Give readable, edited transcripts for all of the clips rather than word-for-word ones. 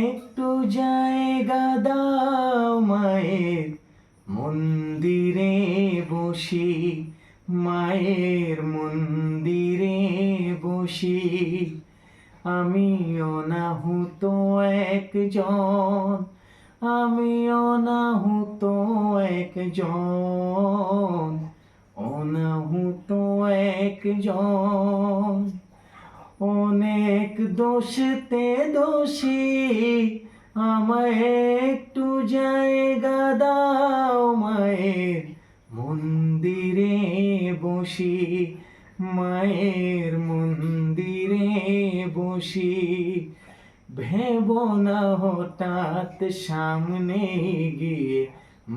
একটু জায়গা দাও মায়ের মন্দিরে বসি, মায়ের মন্দিরে বসি। আমি অনাহুত একজন, আমি অনাহুত একজন, অনাহুত একজন। অনেক দোষেতে দোষী, আমায় একটু জায়গা দাও মায়ের মন্দিরে বসি, মায়ের মন্দিরে বসি। ভেবো না হঠাৎ সামনে গিয়ে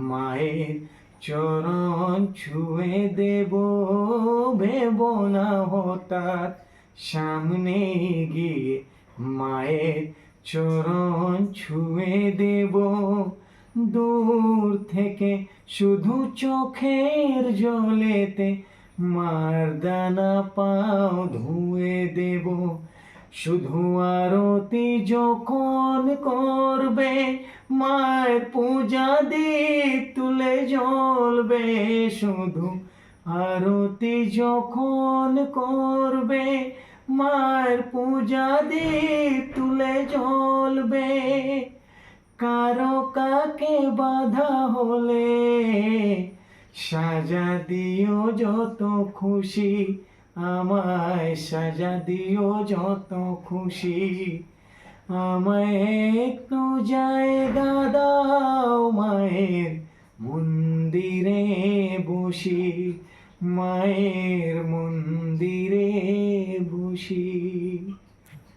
মায়ের চরণ ছুঁয়ে দেব, ভেবো না হঠাৎ সামনে গিয়ে মায়ের চরণ ছুঁয়ে দেব। দূর থেকে শুধু চোখের জলেতে মার দানা পাও ধুয়ে দেব। শুধু আরতি যখন করবে, মায়ের পূজা দীপ তুলে জ্বলবে। শুধু আরতি যখন করবে, মায়ের পূজা দীপ তুলে জ্বলবে। কারো কাকে বাধা হলে সাজা দিও যত খুশি, আমায় সাজা দিও যত খুশি। আমায় একটু জায়গা দাও মায়ের মন্দিরে বসি, মায়ের মন্দিরে বসি।